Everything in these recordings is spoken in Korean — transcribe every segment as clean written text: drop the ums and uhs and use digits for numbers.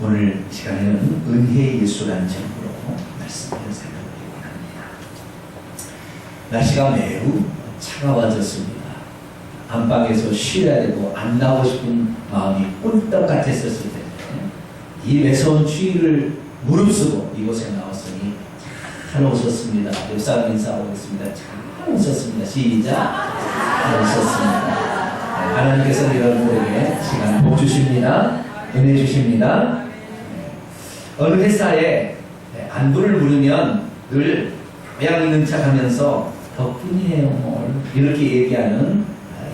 오늘 시간에는 은혜의 예수라는 제목으로 말씀을 살펴보려고 합니다. 날씨가 매우 차가워졌습니다. 안방에서 쉬어야 되고 안 나오고 싶은 마음이 꿀떡 같았었을 텐데 이 매서운 추위를 무릅쓰고 이곳에 나왔으니 잘 오셨습니다. 옆 사람 인사하고 있습니다. 잘 오셨습니다. 시작. 잘 오셨습니다. 하나님께서 여러분에게 시간을 복 주십니다. 은혜 주십니다. 어느 회사에 안부를 물으면 늘 모양 있는 척 하면서 덕분이에요 이렇게 얘기하는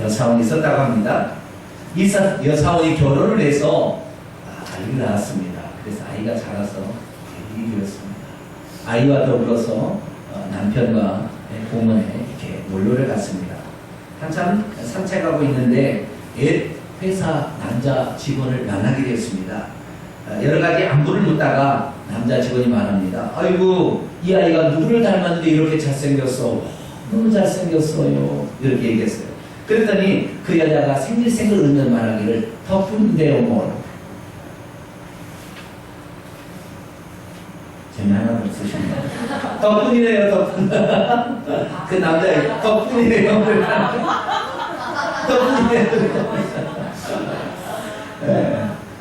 여사원이 있었다고 합니다. 이 여사원이 결혼을 해서 아이를 낳았습니다. 그래서 아이가 자라서 일이 되었습니다. 아이와 더불어서 남편과 공원에 이렇게 놀러를 갔습니다. 한참 산책하고 있는데 옛 회사 남자 직원을 만나게 되었습니다. 여러 가지 안부를 묻다가 남자 직원이 말합니다. 아이고 이 아이가 누구를 닮았는데 이렇게 잘생겼어. 너무 잘생겼어요. 이렇게 얘기했어요. 그랬더니 그 여자가 생글생글 웃는 말하기를 덕분인데요 뭘. 재미하나 없으십니까? 덕분이네요 덕분. 그 남자애 덕분이네요. 덕분이네요.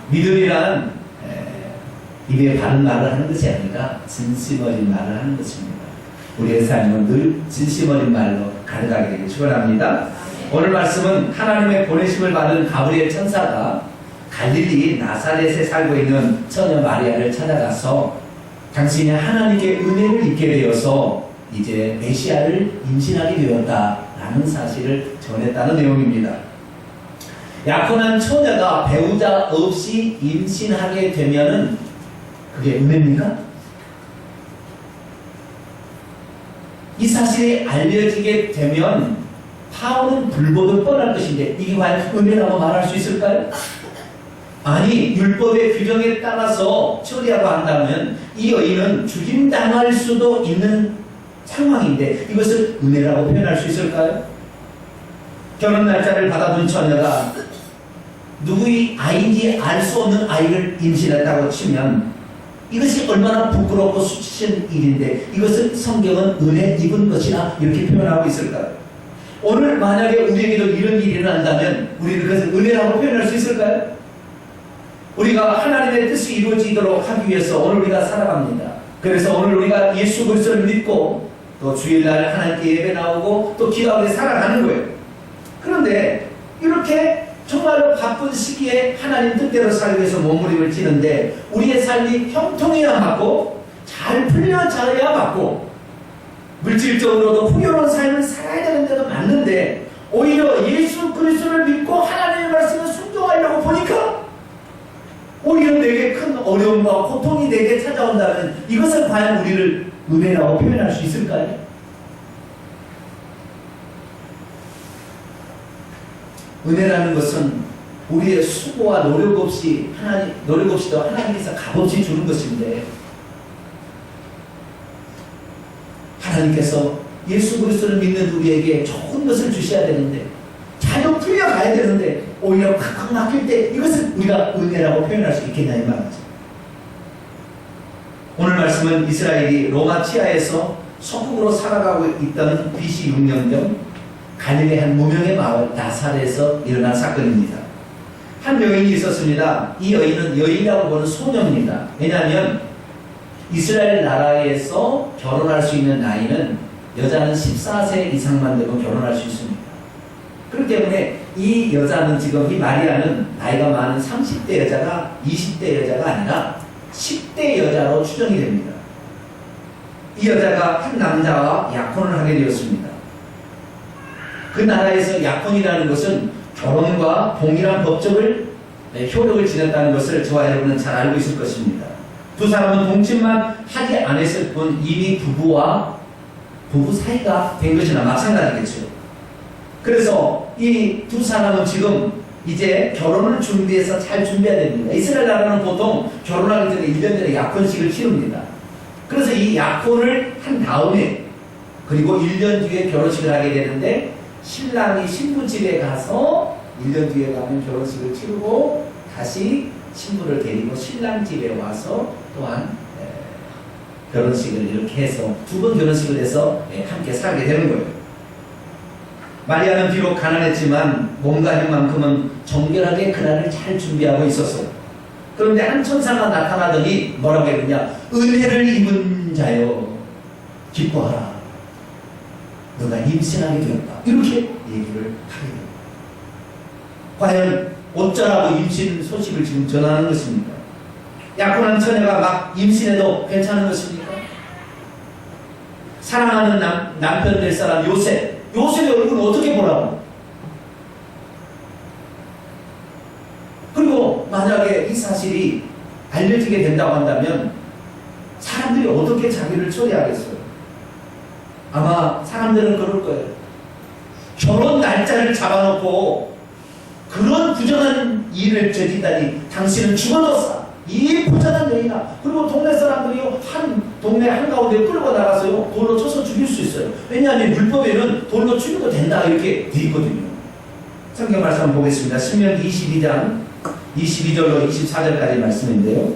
믿음이란 입에 바른 말을 하는 것이 아니라 진심 어린 말을 하는 것입니다. 우리의 삶은 늘 진심 어린 말로 가득하게 되길 축원합니다. 오늘 말씀은 하나님의 보내심을 받은 가브리엘 천사가 갈릴리 나사렛에 살고 있는 처녀 마리아를 찾아가서 당신이 하나님께 은혜를 입게 되어서 이제 메시아를 임신하게 되었다라는 사실을 전했다는 내용입니다. 약혼한 처녀가 배우자 없이 임신하게 되면은 그게 은혜입니까? 이 사실이 알려지게 되면 파혼은 불보듯 뻔할 것인데 이게 과연 은혜라고 말할 수 있을까요? 아니 율법의 규정에 따라서 처리하고 한다면 이 여인은 죽임당할 수도 있는 상황인데 이것을 은혜라고 표현할 수 있을까요? 결혼 날짜를 받아둔 처녀가 누구의 아이인지 알 수 없는 아이를 임신했다고 치면 이것이 얼마나 부끄럽고 수치스러운 일인데 이것을 성경은 은혜 입은 것이라 이렇게 표현하고 있을까요? 오늘 만약에 우리에게도 이런 일이 일어난다면 우리는 그것을 은혜라고 표현할 수 있을까요? 우리가 하나님의 뜻이 이루어지도록 하기 위해서 오늘 우리가 살아갑니다. 그래서 오늘 우리가 예수 그리스도를 믿고 또 주일날 하나님께 예배 나오고 또 기도하고 살아가는 거예요. 그런데 이렇게 정말로 바쁜 시기에 하나님 뜻대로 살기 위해서 몸부림을 치는데 우리의 삶이 형통해야 맞고 잘 풀려져야 맞고 물질적으로도 풍요로운 삶을 살아야 되는데도 맞는데 오히려 예수 그리스도를 믿고 하나님의 말씀을 순종하려고 보니까 오히려 내게 큰 어려움과 고통이 내게 찾아온다면 이것은 과연 우리를 은혜라고 표현할 수 있을까요? 은혜라는 것은 우리의 수고와 노력 없이도 하나님께서 값없이 주는 것인데 하나님께서 예수 그리스도를 믿는 우리에게 좋은 것을 주셔야 되는데 잘 풀려가야 되는데 오히려 팍팍 막힐 때 이것을 우리가 은혜라고 표현할 수 있겠냐 이 말이죠. 오늘 말씀은 이스라엘이 로마 치하에서 소국으로 살아가고 있던 BC 6년 전 갈릴리 한 무명의 마을 나사렛에서 일어난 사건입니다. 한 여인이 있었습니다. 이 여인은 여인이라고 보는 소녀입니다. 왜냐하면 이스라엘 나라에서 결혼할 수 있는 나이는 여자는 14세 이상만 되면 결혼할 수 있습니다. 그렇기 때문에 이 여자는 지금 이 마리아는 나이가 많은 30대 여자가 20대 여자가 아니라 10대 여자로 추정이 됩니다. 이 여자가 한 남자와 약혼을 하게 되었습니다. 그 나라에서 약혼이라는 것은 결혼과 동일한 법적을 효력을 지녔다는 것을 저와 여러분은 잘 알고 있을 것입니다. 두 사람은 동침만 하지 않았을 뿐 이미 부부 사이가 된 것이나 마찬가지겠죠. 그래서 이 두 사람은 지금 이제 결혼을 준비해서 잘 준비해야 됩니다. 이스라엘 나라는 보통 결혼하기 전에 1년 전에 약혼식을 치릅니다. 그래서 이 약혼을 한 다음에 그리고 1년 뒤에 결혼식을 하게 되는데 신랑이 신부 집에 가서 1년 뒤에 가면 결혼식을 치르고 다시 신부를 데리고 신랑 집에 와서 또한 결혼식을 이렇게 해서 두 번 결혼식을 해서 함께 살게 되는 거예요. 마리아는 비록 가난했지만 몸가짐만큼은 정결하게 그날을 잘 준비하고 있었어요. 그런데 한 천사가 나타나더니 뭐라고 했느냐? 은혜를 입은 자여 기뻐하라. 너가 임신하게 되었다. 이렇게 얘기를 하게 됩니다. 과연 어쩌라고 임신 소식을 지금 전하는 것입니까? 약혼한 처녀가 막 임신해도 괜찮은 것입니까? 사랑하는 남편 될 사람 요셉의 얼굴을 어떻게 보라고? 그리고 만약에 이 사실이 알려지게 된다고 한다면 사람들이 어떻게 자기를 처리하겠어요? 아마 사람들은 그럴 거예요. 결혼 날짜를 잡아놓고 그런 부정한 일을 저지다니 당신은 죽어졌어. 이 부정한 여인아. 그리고 동네 사람들이 동네 한가운데 끌고 나가서요 돌로 쳐서 죽일 수 있어요. 왜냐하면 율법에는 돌로 죽여도 된다 이렇게 돼 있거든요. 성경 말씀 한번 보겠습니다. 신명기 22장 22절로 24절까지 말씀인데요.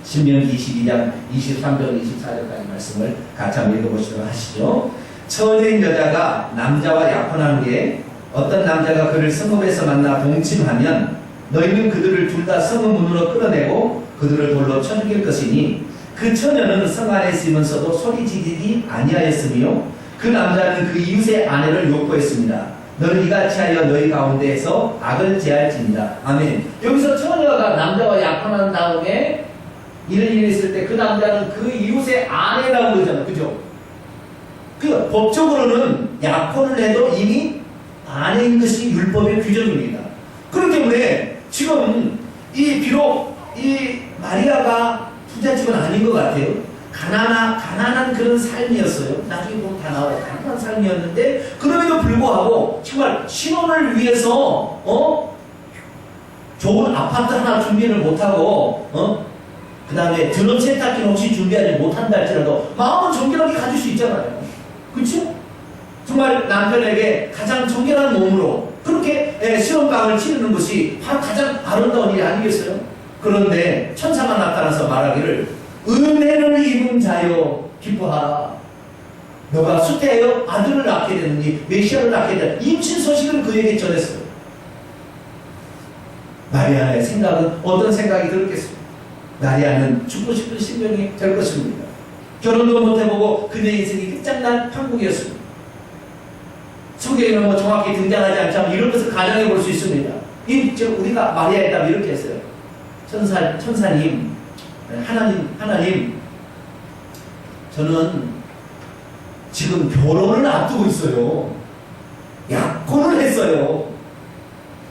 신명기 22장 23절 24절까지 말씀을 같이 한번 읽어보시도록 하시죠. 처녀인 여자가 남자와 약혼한 후에 어떤 남자가 그를 성읍에서 만나 동침하면 너희는 그들을 둘 다 성읍 문으로 끌어내고 그들을 돌로 쳐 죽일 것이니 그 처녀는 성 안에 있으면서도 소리 지르지 아니하였으며 그 남자는 그 이웃의 아내를 욕보했습니다. 너는 이같이 하여 너희 가운데에서 악을 제할지니라. 아멘. 여기서 처녀가 남자와 약혼한 다음에 이런 일이 있을 때 그 남자는 그 이웃의 아내라고 그러잖아요. 그죠? 그 법적으로는 약혼을 해도 이미 아내인 것이 율법의 규정입니다. 그렇기 때문에 지금 비록 이 마리아가 부잣집은 아닌 것 같아요. 가난한 그런 삶이었어요. 나중에 보면 다 나와요. 가난한 삶이었는데 그럼에도 불구하고 정말 신혼을 위해서 좋은 아파트 하나 준비를 못하고 그 다음에 드럼 세탁기는 혹시 준비하지 못한다 할지라도 마음은 정결하게 가질 수 있잖아요. 그렇죠? 정말 남편에게 가장 정결한 몸으로 그렇게 시험강을 치르는 것이 바로 가장 아름다운 일이 아니겠어요? 그런데 천사가 나타나서 말하기를 은혜를 입은 자여 기뻐하라. 너가 수태하여 아들을 낳게 되느니 메시아를 낳게 되는 임신 소식을 그에게 전했어요. 마리아의 생각은 어떤 생각이 들었겠어요? 마리아는 죽고 싶은 심정이 될 것입니다. 결혼도 못해보고 그녀의 인생이 끝장난 판국이었습니다. 성경에는 정확히 등장하지 않지만 이런 것을 가정해 볼 수 있습니다. 우리가 마리아에 따라 이렇게 했어요. 천사님, 하나님, 저는 지금 결혼을 앞두고 있어요. 약혼을 했어요.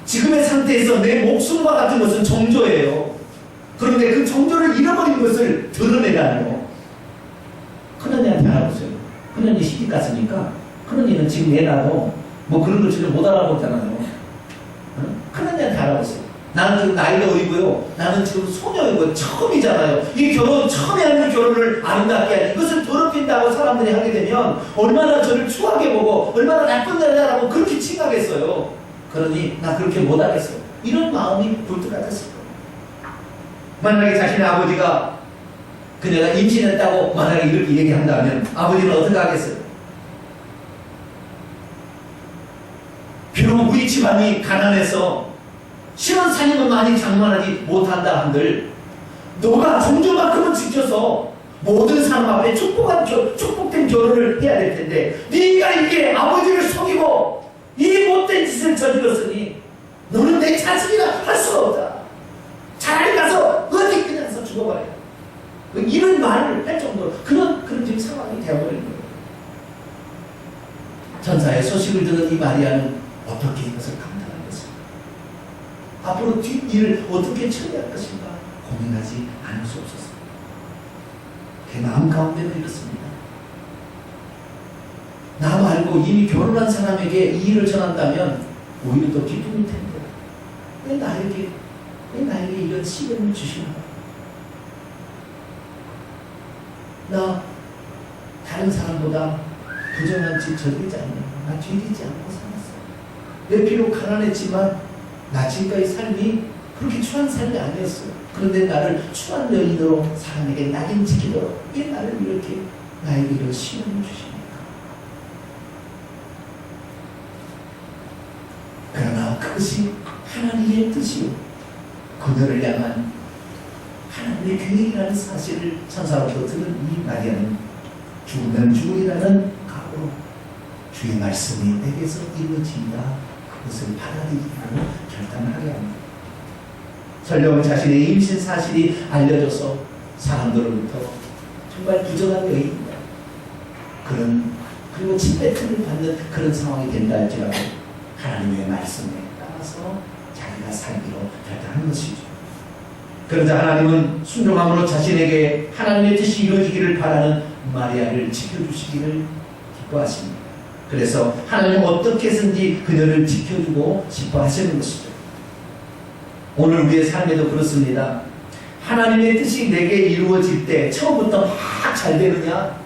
지금의 상태에서 내 목숨과 같은 것은 정조예요. 그런데 그 정조를 잃어버린 것을 드러내다니요. 큰언니한테 알아보세요. 큰언니 시집 갔으니까 큰언니는 지금 애 낳아도 뭐 그런 걸 전혀 못 알아보잖아요. 큰언니한테 알아보세요. 나는 지금 나이가 어리고요. 나는 지금 소녀이고 처음이잖아요. 이 결혼, 처음에 하는 결혼을 아름답게 하지. 이것을 더럽힌다고 사람들이 하게 되면 얼마나 저를 추하게 보고 얼마나 나쁜 여자라고 그렇게 칭하겠어요. 그러니 나 그렇게 못하겠어요. 이런 마음이 불뚝같았을 거예요. 만약에 자신의 아버지가 그녀가 임신했다고 만약에 이렇게 얘기한다면 아버지는 어떻게 하겠어요? 비록 우리 집안이 가난해서 신혼 사님은 많이 장만하지 못한다 한들 너가 종교만큼은 지켜서 모든 사람 앞에 축복된 결혼을 해야 될 텐데 네가 이게 아버지를 속이고 이 못된 짓을 저질렀으니 너는 내 자식이라 할 수가 없다. 차라리 가서 어디 그냥 서 죽어버려. 이런 말을 할 정도로 그런 지금 상황이 되어버린 거예요. 천사의 소식을 듣는 이 마리아는 어떻게 이것을 감당하겠습니까? 앞으로 뒷일을 어떻게 처리할 것인가 고민하지 않을 수 없었습니다. 그 마음 가운데는 이렇습니다. 나 말고 이미 결혼한 사람에게 이 일을 전한다면 오히려 더 기쁨일 텐데 왜 나에게 이런 시련을 주시나? 나 다른 사람보다 부정한 짓 저지르지 않네. 나 죄지지 않고 살았어. 내 비록 가난했지만 나 지금까지 삶이 그렇게 추한 삶이 아니었어요. 그런데 나를 추한 여인으로 사람에게 낙인 찍히도록 왜 나를 이렇게 나에게 이런 시련을 주십니까? 그러나 그것이 하나님의 뜻이요, 그녀를 향한 하나님의 계획이라는 사실을 천사로부터 들은 이 마리아는 죽으면 죽으리라는 각오로 주의 말씀이 내게서 이루어진다, 그것을 받아들이고 결단하게 합니다. 설령 자신의 임신 사실이 알려져서 사람들로부터 정말 부정한 여인이다, 그리고 침뱉음을 받는 그런 상황이 된다 할지라도 하나님의 말씀에 따라서 자기가 살기로 결단한 것이죠. 그러자 하나님은 순종함으로 자신에게 하나님의 뜻이 이루어지기를 바라는 마리아를 지켜주시기를 기뻐하십니다. 그래서 하나님은 어떻게 해서든지 그녀를 지켜주고 싶어 하시는 것이죠. 오늘 우리의 삶에도 그렇습니다. 하나님의 뜻이 내게 이루어질 때 처음부터 막 잘 되느냐?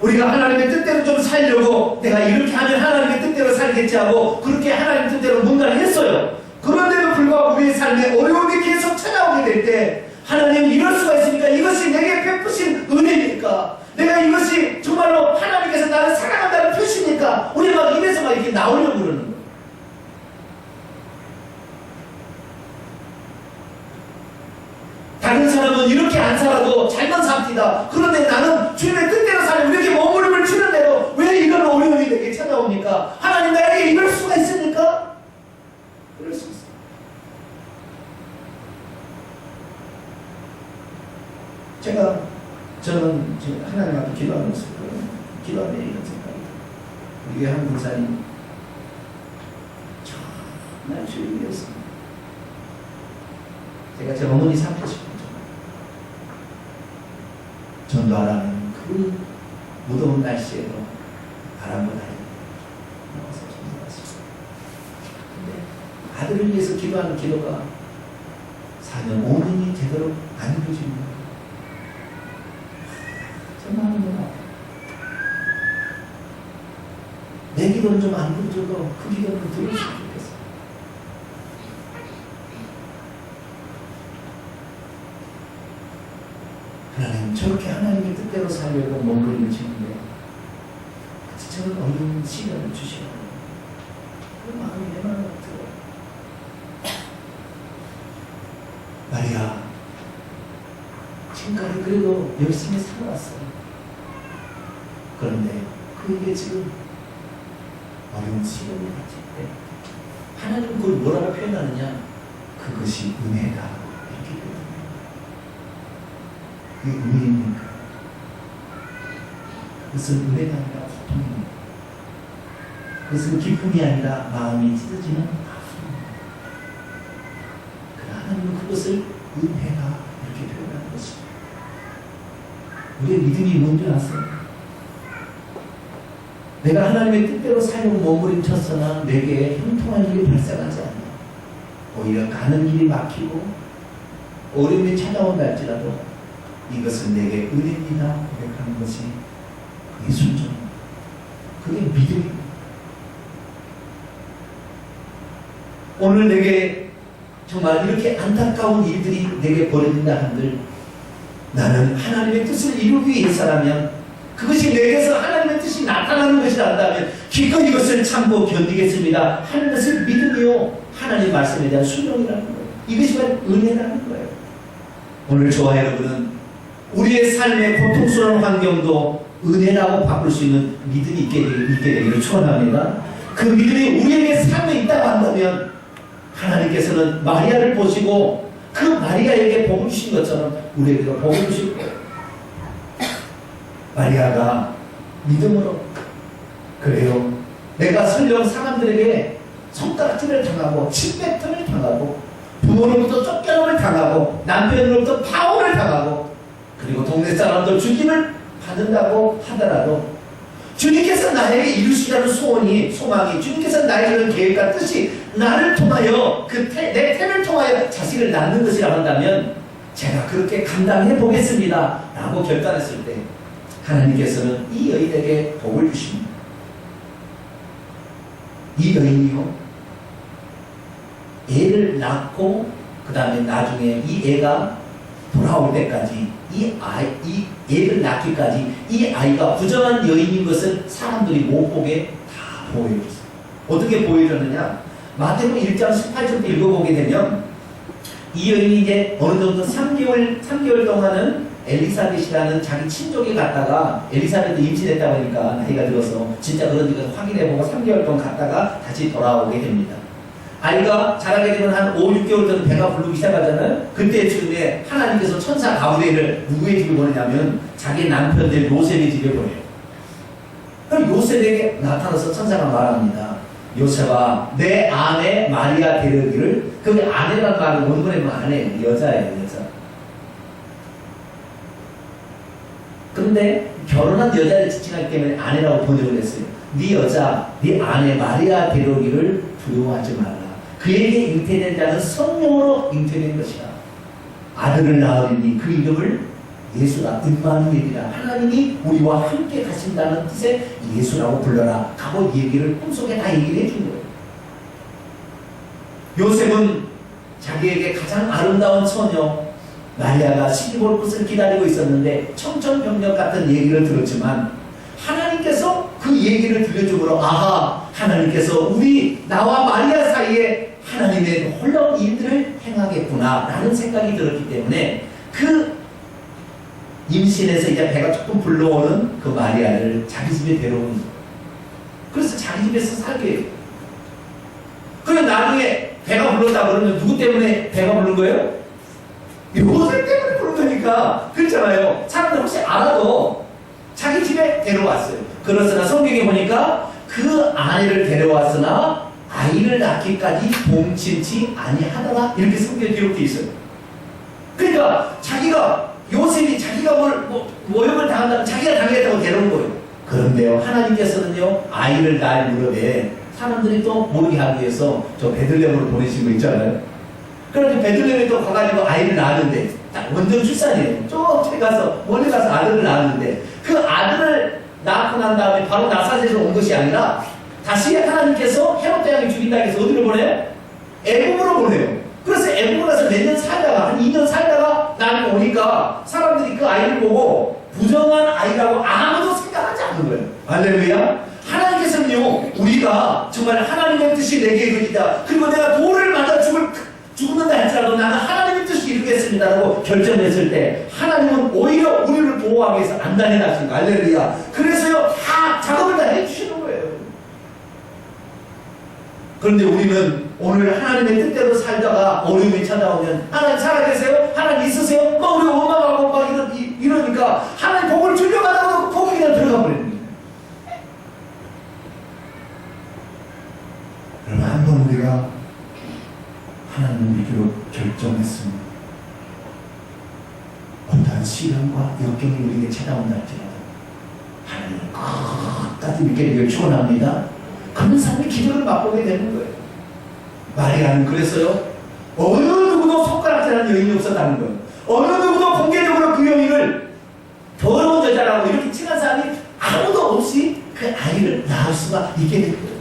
우리가 하나님의 뜻대로 좀 살려고 내가 이렇게 하면 하나님의 뜻대로 살겠지 하고 그렇게 하나님의 뜻대로 뭔가를 했어요. 그런데도 불구하고 우리의 삶에 어려움이 계속 찾아오게 될 때 하나님은 이럴 수가 있습니까? 이것이 내게 베푸신 은혜입니까? 내가 이것이 정말로 하나님께서 나를 사랑한다는 표시입니까? 우리 막 입에서 막 이렇게 나오려고 그러는 거예요. 다른 사람은 이렇게 안 살아도 잘만 삽니다. 그런데 나는 주님의 뜻대로 살려고 이렇게 머무름을 치는데도 왜 이런 어려움이 내게 찾아옵니까? 하나님 나에게 이럴 수가 있습니까? 그럴 수 있어요. 저는 지금 하나님 앞에 기도하면서 기도하면 이런 생각이 들어요. 우리 한 군사님 정말 주를 위해서 제가 제 어머니 삼고 싶은 전도하라는 그 무더운 날씨에도 바람과 달이 나와서 전도했습니다. 근데 아들을 위해서 기도하는 기도가 4년, 5년이 되도록 안 이루어집니다. 정말 너무 아파요. 내 기도는 좀 안 들어줘도 그 기도는 들었으면 좋겠어요. 하나님, 저렇게 하나님의 뜻대로 살려고 몸부림을 치는데 저런 어려운 시간을 주시라고 그 마음이 얼마나 들어요. 마리아, 지금까지 그래도 열심히 살아왔어요. 그런데 그에게 지금 어려운 시간이 닥칠 때 하나님은 그걸 뭐라고 표현하느냐? 그것이 은혜다, 이렇게 표현합니다. 그게 은혜입니까? 그것은 은혜가 아니라 고통입니다. 그것은 기쁨이 아니라 마음이 찢어지는 아픔입니다. 그러나 하나님은 그것을 은혜다, 이렇게 표현하는 것입니다. 우리의 믿음이 뭔지 아세요? 내가 하나님의 뜻대로 살고 몸부림쳤으나 내게 형통한 일이 발생하지 않아. 오히려 가는 일이 막히고 어려움이 찾아온다 할지라도 이것은 내게 은혜입니다 고백하는 것이 그게 순종입니다. 그게 믿음입니다. 오늘 내게 정말 이렇게 안타까운 일들이 내게 벌어진다 한들 나는 하나님의 뜻을 이루기 위해서라면, 그것이 내게서 하나님의 뜻이 나타나는 것이라 한다면 기꺼이 이것을 참고 견디겠습니다 하는 것을 믿음이요, 하나님 말씀에 대한 순종이라는 거예요. 이것이 바로 은혜라는 거예요. 오늘 저와 여러분은 우리의 삶의 고통스러운 환경도 은혜라고 바꿀 수 있는 믿음이 있게 되기를 축원합니다. 그 믿음이 우리에게 삶에 있다고 한다면 하나님께서는 마리아를 보시고 그 마리아에게 복을 주신 것처럼 우리에게도 복을 주실 거예요. 마리아가 믿음으로, 그래요, 내가 설령 사람들에게 손가락질을 당하고 침뱉음을 당하고 부모로부터 쫓겨남을 당하고 남편으로부터 파혼을 당하고 그리고 동네 사람들 죽임을 받는다고 하더라도 주님께서 나에게 이루시라는 소망이 주님께서 나에게 이런 계획과 뜻이 나를 통하여 내 태를 통하여 자식을 낳는 것이라 한다면 제가 그렇게 감당해 보겠습니다 라고 결단했을 때 하나님께서는 이 여인에게 복을 주십니다. 이 여인이요, 애를 낳고 그 다음에 나중에 이 애가 돌아올 때까지 이 애를 낳기까지 이 아이가 부정한 여인인 것을 사람들이 못 보게 다 보여줬어요. 어떻게 보여줬느냐? 마태복음 1장 18절부터 읽어보게 되면 이 여인이 이제 어느 정도 3개월 동안은 엘리사벳이라는 자기 친족에 갔다가 엘리사벳도 임신했다 보니까 나이가 들어서 진짜 그런지가 확인해보고 3개월 동안 갔다가 다시 돌아오게 됩니다. 아이가 자라게 되면 한 5, 6개월 전 배가 부르기 시작하잖아요. 그때쯤에 하나님께서 천사 가브리엘을 누구의 집에 보내냐면 자기 남편들 요셉의 집에 보내요. 그럼 요셉에게 나타나서 천사가 말합니다. 요셉아, 내 아내 마리아 데려오기를. 그 아내란 말은 원문에 보면 아내예요. 여자예요, 여자. 그런데 결혼한 여자를 지칭하기 때문에 아내라고 번역을 했어요. 네 여자, 네 아내 마리아 데려오기를 두려워하지 말라. 그에게 잉태된 자는 성령으로 잉태된 것이다. 아들을 낳으리니 그 이름을 예수라, 임마누엘이라. 하나님이 우리와 함께 가신다는 뜻의 예수라고 불러라 하고 얘기를 꿈속에 다 얘기를 해준 거예요. 요셉은 자기에게 가장 아름다운 처녀 마리아가 시집 올 것을 기다리고 있었는데 청천벽력 같은 얘기를 들었지만 하나님께서 그 얘기를 들려주므로 아하, 하나님께서 나와 마리아 사이에 하나님의 놀라운 일들을 행하겠구나 라는 생각이 들었기 때문에 그 임신해서 이제 배가 조금 불러오는 그 마리아를 자기 집에 데려오는 거예요. 그래서 자기 집에서 살게 해요. 그래 나중에 배가 불렀다 그러면 누구 때문에 배가 부른 거예요? 요셉 때문에 부른 거니까. 그렇잖아요. 사람들 혹시 알아도 자기 집에 데려왔어요. 그러나 성경에 보니까 그 아내를 데려왔으나 아이를 낳기까지 동침치 아니하더라 이렇게 성경에 기록되어 있어요. 그러니까 요셉이 자기가 모욕을 당한다면 자기가 당했다고 데려온 거예요. 그런데요, 하나님께서는요, 아이를 낳을 무렵에 사람들이 또 모르게 하기 위해서 저 베들레헴으로 보내신 거 있잖아요. 그래서 베들레헴에 또 가가지고 아이를 낳았는데 딱 원정 출산이에요. 저쪽에 가서 멀리 가서 아들을 낳았는데 그 아들을 낳고 난 다음에 바로 나사렛에서 온 것이 아니라 다시 하나님께서 헤롯 대왕이 죽인다 해서 어디로 보내요? 애굽으로 보내요. 그래서 애굽에 가서 몇 년 살다가 한 2년 살다가 나중에 오니까 사람들이 그 아이를 보고 부정한 아이라고 아무도 생각하지 않는 거예요. 할렐루야. 하나님께서는요, 우리가 정말 하나님의 뜻이 내게 이루어지다, 그리고 내가 돌을 맞아 죽는다 할지라도 나는 하나님의 뜻이 이루겠습니다라고 결정했을 때 하나님은 오히려 우리를 보호하기 위해서 안단해놨습니다. 할렐루야. 그래서요, 다 작업을 다 해주시는 거예요. 그런데 우리는 오늘 하나님의 뜻대로 살다가 어려움이 찾아오면 하나님 살아계세요? 하나님 있으세요? 막 우리가 원망하고 막 이러니까 하나님 복을 주려고 하다가 복이 그냥 들어가 버리는 거예요. 여러분, 한번 우리가 하나님을 믿기로 결정했습니다. 어떠한 시련과 역경이 우리에게 찾아온다 할지라도 하나님을 끝까지 믿게 되길 축원합니다. 그런 사람이 기적을 맛보게 되는 거예요. 마리아는 그래서요, 어느 누구도 손가락질하는 여인이 없었다는 거예요. 어느 누구도 공개적으로 그 여인을 더러운 여자라고 이렇게 칭한 사람이 아무도 없이 그 아이를 낳을 수가 있게 된 거예요.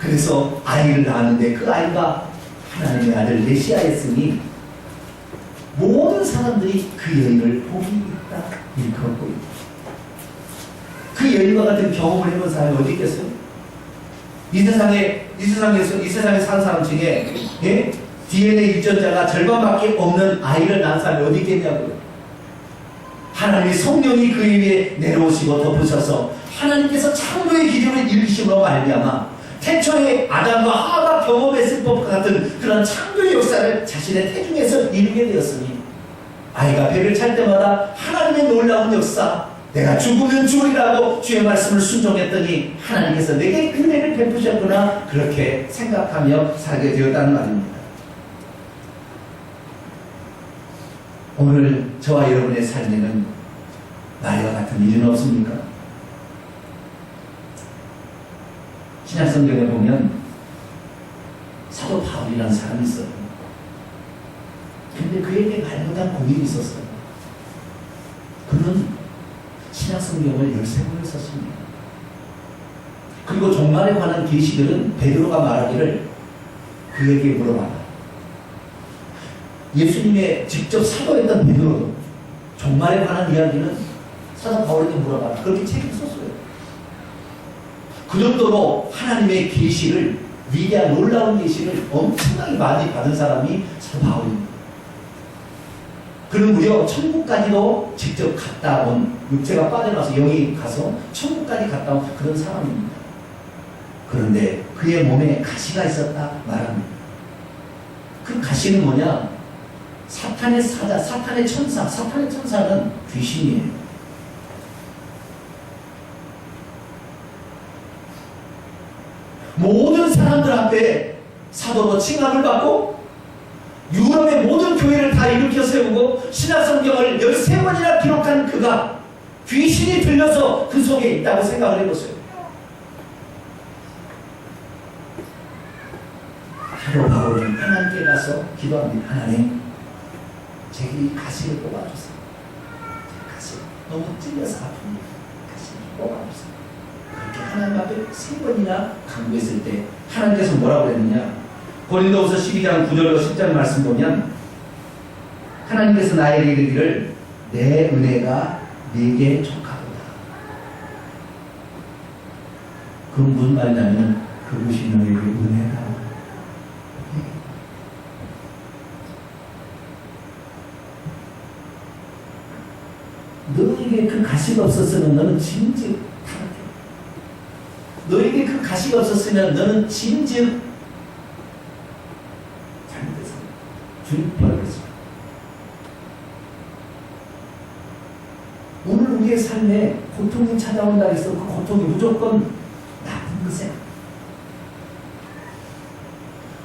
그래서 아이를 낳았는데 그 아이가 하나님의 아들 메시아였으니 모든 사람들이 그 여인을 복이 있다 일컬고 있다. 그 여인과 같은 경험을 해본 사람이 어디 있겠어요? 이 세상에 사는 사람 중에 DNA 유전자가 절반밖에 없는 아이를 낳은 사람이 어디 있겠냐고요. 하나님의 성령이 그 위에 내려오시고 덮으셔서 하나님께서 창조의 기준을 일으키심으로 말미암아 태초에 아담과 하와가 경험했을 것 같은 그런 창조의 역사를 자신의 태중에서 이루게 되었으니 아이가 배를 찰 때마다 하나님의 놀라운 역사, 내가 죽으면 죽으리라고 주의 말씀을 순종했더니 하나님께서 내게 은혜를 베푸셨구나, 그렇게 생각하며 살게 되었다는 말입니다. 오늘 저와 여러분의 삶에는 나이와 같은 일은 없습니까? 신약성경에 보면 사도 바울이라는 사람이 있어요. 근데 그에게 말보다 고민이 있었어요. 그는 신약성경을 13권을 썼습니다. 그리고 종말에 관한 계시들은 베드로가 말하기를 그에게 물어봐라. 예수님의 직접 사도했던 베드로도 종말에 관한 이야기는 사도 바울에게 물어봐라. 그렇게 책을 썼어요. 그 정도로 하나님의 계시를, 위대한 놀라운 계시를 엄청나게 많이 받은 사람이 사도 바울입니다. 그는 무려 천국까지도 직접 갔다 온, 육체가 빠져나와서 영이 가서 천국까지 갔다 온 그런 사람입니다. 그런데 그의 몸에 가시가 있었다 말합니다. 그 가시는 뭐냐? 사탄의 사자, 사탄의 천사, 사탄의 천사는 귀신이에요. 모든 사람들 앞에 사도로 칭함을 받고 유럽의 모든 교회를 다 일으켜 세우고 신약성경을 13번이나 기록한 그가 귀신이 들려서 그 속에 있다고 생각을 해보세요. 사도 바울은 하나님께 가서 기도합니다. 하나님, 제게 이 가시를 뽑아주세요. 제 가시 너무 찔려서 아픕니다. 가시를 뽑아주세요. 그렇게 하나님 앞에 3번이나 간구했을 때 하나님께서 뭐라고 했느냐? 고린도후서 12장 9절과 10절 말씀 보면 하나님께서 나에게 이르기를 내 은혜가 네게 족하도다. 그 무슨 말이냐면 그것이 너에게 은혜다. 너에게 그 가시가 없었으면 너는 진즉 너에게 그 가시가 없었으면 너는 진즉 잘못했어. 주님 버렸어. 오늘 우리의 삶에 고통이 찾아온다 해서 그 고통이 무조건 나쁜 것이야.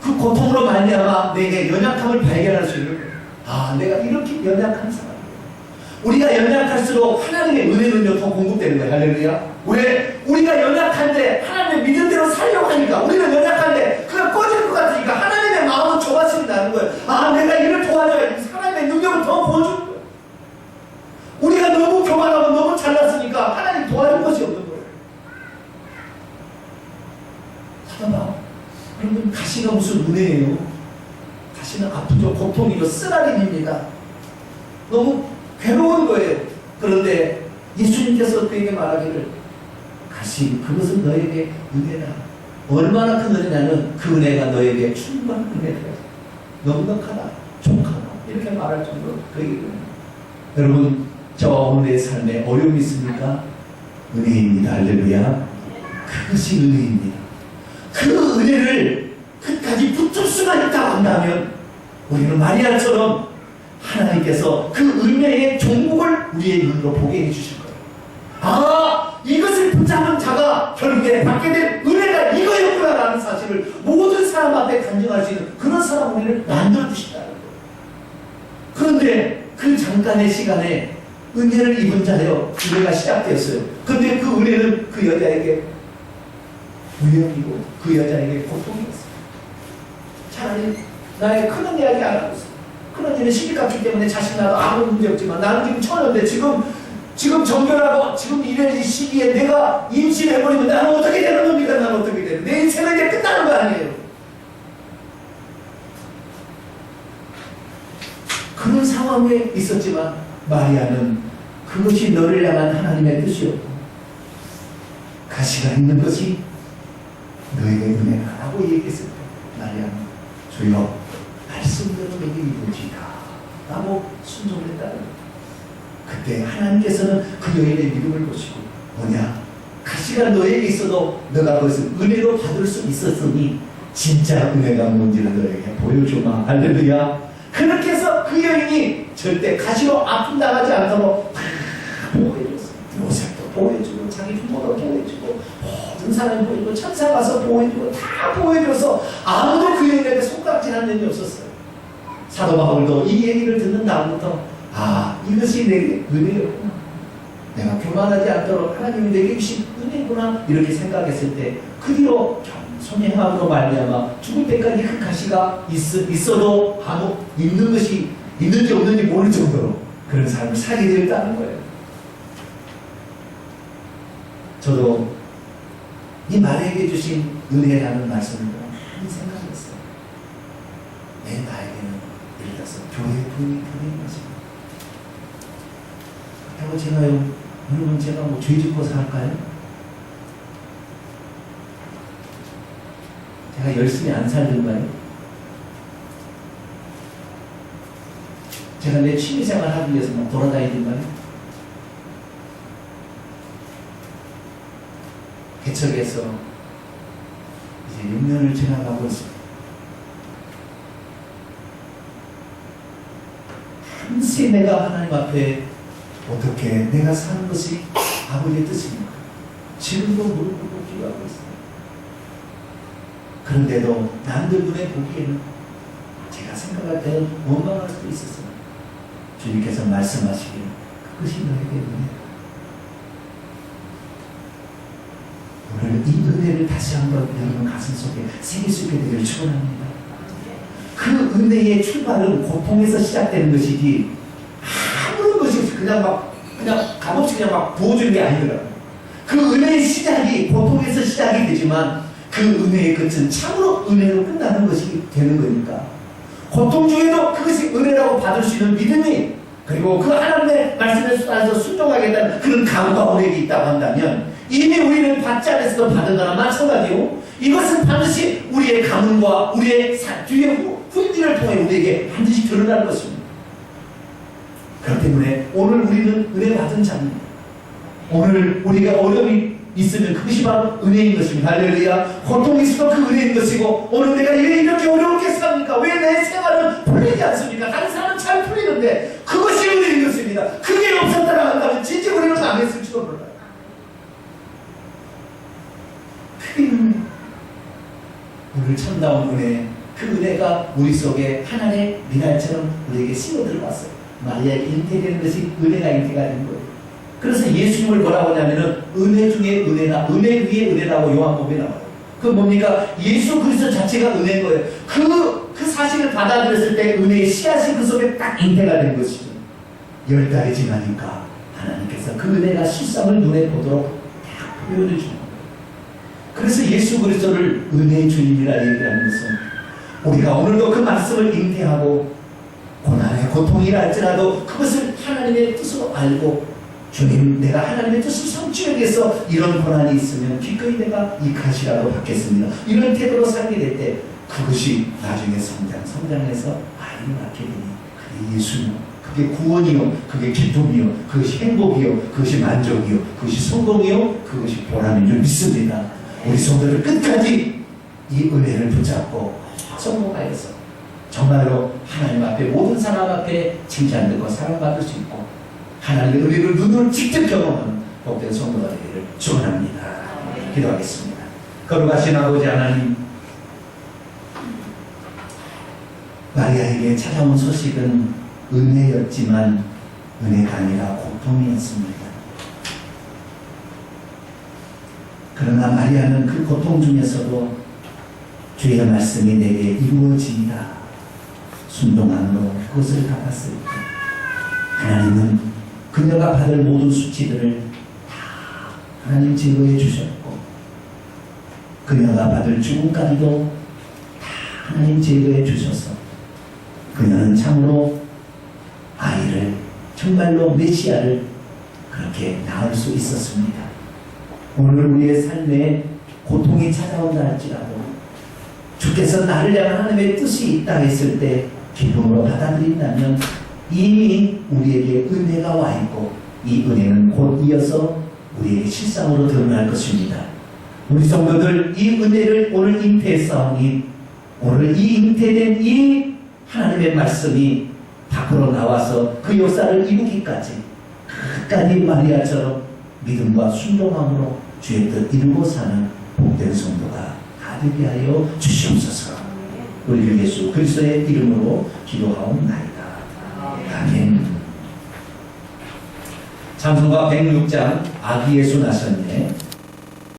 그 고통으로 말미암아 내게 연약함을 발견할 수 있는 거야. 아, 내가 이렇게 연약한 사람. 우리가 연약할수록 하나님의 은혜는요 더 공급되는 거예요. 할렐루야. 왜? 우리가 연약한데 하나님의 믿은 대로 살려고 하니까, 우리는 연약한데 그가 꺼질 것 같으니까 하나님의 마음은 좁아진다는 거예요. 아, 내가 이를 도와줘야지. 하나님의 능력을 더 보여주는 거예요. 우리가 너무 교만하고 너무 잘났으니까 하나님 도와줄 것이 없는 거예요. 하다봐. 여러분, 가시가 무슨 은혜예요? 가시는 아프죠. 고통이죠. 쓰라림입니다. 너무 괴로운 거예요. 그런데 예수님께서 그에게 말하기를 가시, 그것은 너에게 은혜다. 얼마나 큰 은혜냐면 그 은혜가 너에게 충분한 은혜다. 넉넉하다, 족하다, 이렇게 말할 정도로 그에게 은혜. 여러분, 저 오늘의 삶에 어려움이 있습니까? 은혜입니다. 할렐루야. 그것이 은혜입니다. 그 은혜를 끝까지 붙들 수가 있다고 한다면 우리는 마리아처럼 하나님께서 그 은혜의 종목을 우리의 눈으로 보게 해주실 거예요. 아, 이것을 붙잡은 자가 결국에 받게 된 은혜가 이거였구나라는 사실을 모든 사람 앞에 간증할 수 있는 그런 사람 우리를 만들어주신다는 거예요. 그런데 그 잠깐의 시간에 은혜를 입은 자예요. 은혜가 시작되었어요. 그런데 그 은혜는 그 여자에게 우연이고 그 여자에게 고통이었어요. 차라리 나의 큰 은혜하지 않았어요. 그런 일은 시집갔기 때문에 자식 나도 아무 문제 없지만 나는 지금 처녀인데 지금 정결하고 지금 이런 시기에 내가 임신해버리면 나는 어떻게 되는 겁니까? 나는 어떻게 되는? 내 인생은 이제 끝나는 거 아니에요. 그런 상황에 있었지만 마리아는 그것이 너를 향한 하나님의 뜻이었고 가시가 있는 것이 너에게 은혜라고 얘기했을 때 마리아는 주여 말씀대로 내게 이루어지리라 라고 순종했다는 거예요. 그때 하나님께서는 그 여인의 믿음을 보시고 뭐냐? 가시가 너에게 있어도 너가 그것을 은혜로 받을 수 있었으니 진짜 은혜가 뭔지를 너에게 보여주마. 할렐루야. 그렇게 해서 그 여인이 절대 가시로 아픔 당하지 않도록 다 보호해줬어요. 요셉도 보호해주고 자기 부모도 보호해주고 모든 사람이 보호해주고 천사 가서 보호해주고 다 보호해줘서 아무도 그 여인에게 손가락질한 일이 없었어요. 사도 바울도 이 얘기를 듣는 다음부터 아, 이것이 내게 은혜였구나. 내가 교만하지 않도록 하나님이 내게 주신 은혜구나 이렇게 생각했을 때 그 뒤로 겸손히 행함으로 말미암아 죽을 때까지 그 가시가 있어도 아무 있는 것이 있는지 없는지 모를 정도로 그런 삶을 살게 되었다는 거예요. 저도 이 말에게 주신 은혜라는 말씀을 많이 생각했어요. 나에게는 예를 들어서 교회 분이 되는 것입니다. 그렇다고 제가요, 여러분 제가 뭐 죄 짓고 살까요? 제가 열심히 안 살던가요? 제가 내 취미생활 하기 위해서 막 돌아다니던가요? 개척에서 이제 6년을 지나가고 있습니다. 한시 내가 하나님 앞에 어떻게 내가 사는 것이 아버지의 뜻입니까? 지금도 물고 기도하고 있습니다. 그런데도 남들 눈에 보기에는 제가 생각할 때는 원망할 수도 있었습니다. 주님께서 말씀하시기를 그것이 너에게 은혜다. 오늘 이 은혜를 다시 한번 여러분 가슴 속에 새길 수 있게 되기를 축원합니다. 그 은혜의 출발은 고통에서 시작되는 것이지 아무런 것이 없이 그냥 값없이 그냥 막 부어주는 게 아니더라고요. 그 은혜의 시작이 고통에서 시작이 되지만 그 은혜의 끝은 참으로 은혜로 끝나는 것이 되는 거니까 고통 중에도 그것이 은혜라고 받을 수 있는 믿음이 그리고 그 하나님의 말씀에 따라서 순종하겠다는 그런 감과 은혜가 있다고 한다면 이미 우리는 받지 않았어도 받은 거나 마찬가지요. 이것은 반드시 우리의 가문과 우리의 뒤에 후임들을 통해 우리에게 반드시 드러날 것입니다. 그렇기 때문에 오늘 우리는 은혜 받은 자입니다. 오늘 우리가 어려움이 있으면 그것이 바로 은혜인 것입니다. 할렐루야. 고통이 있어도 그 은혜인 것이고 오늘 내가 왜 이렇게 어려울게 삽니까? 왜 내 생활은 풀리지 않습니까? 다른 사람은 잘 풀리는데 그것이 은혜인 것입니다. 그게 없었다라 한다면 진짜 우리는 망했을지도 몰라요. 오늘 참다운 은혜, 그 은혜가 우리 속에 하나님의 미랄처럼 우리에게 심어 들어왔어요. 마리아에게 잉태되는 것이 은혜가 잉태가 된 거예요. 그래서 예수님을 뭐라고 하냐면은 은혜 중에 은혜다, 은혜 위에 은혜라고 요한복음에 나와요. 그 뭡니까? 예수 그리스도 자체가 은혜인 거예요. 그 사실을 받아들였을 때 은혜의 씨앗이 그 속에 딱 잉태가 된 것이죠. 10달이 지나니까 하나님께서 그 은혜가 실상을 눈에 보도록 딱 표현해 주는 거예요. 그래서 예수 그리스도를 은혜의 주님이라 얘기하는 것은 우리가 오늘도 그 말씀을 잉태하고 고난의 고통이라 할지라도 그것을 하나님의 뜻으로 알고 주님 내가 하나님의 뜻을 성취하기 위해서 이런 고난이 있으면 기꺼이 내가 이 가시라도 받겠습니다. 이런 태도로 살게 될 때 그것이 나중에 성장해서 아이를 낳게 되니 그게 예수요, 그게 구원이요, 그게 기쁨이요, 그것이 행복이요, 그것이 만족이요, 그것이 성공이요, 그것이 보람인 줄 믿습니다. 우리 성도들 끝까지 이 은혜를 붙잡고 성공하여서 정말로 하나님 앞에 모든 사람 앞에 칭찬받고 사랑받을 수 있고 하나님의 은혜를 눈으로 직접 경험하는 복된 성도가 되기를 축원합니다. 기도하겠습니다. 거룩하신 아버지 하나님, 마리아에게 찾아온 소식은 은혜였지만 은혜가 아니라 고통이었습니다. 그러나 마리아는 그 고통 중에서도 주의 말씀이 내게 이루어지리라 순종함으로 그것을 받았을 때 하나님은 그녀가 받을 모든 수치들을 다 하나님 제거해 주셨고 그녀가 받을 죽음까지도 다 하나님 제거해 주셔서 그녀는 참으로 아이를 정말로 메시아를 그렇게 낳을 수 있었습니다. 오늘 우리의 삶에 고통이 찾아온다 할지라도 주께서 나를 향한 하나님의 뜻이 있다 했을 때 기쁨으로 받아들인다면 이미 우리에게 은혜가 와 있고 이 은혜는 곧 이어서 우리에게 실상으로 드러날 것입니다. 우리 성도들 이 은혜를 오늘 잉태했사오니 오늘 이 잉태된 이 하나님의 말씀이 밖으로 나와서 그 역사를 이루기까지 끝까지 마리아처럼 믿음과 순종함으로 주의 뜻 이루고 사는 복된 성도가 되게 하여 주시옵소서. 우리 주 예수 그리스도의 이름으로 기도하옵나이다. 아멘. 찬송가 106장 아기 예수 나셨네.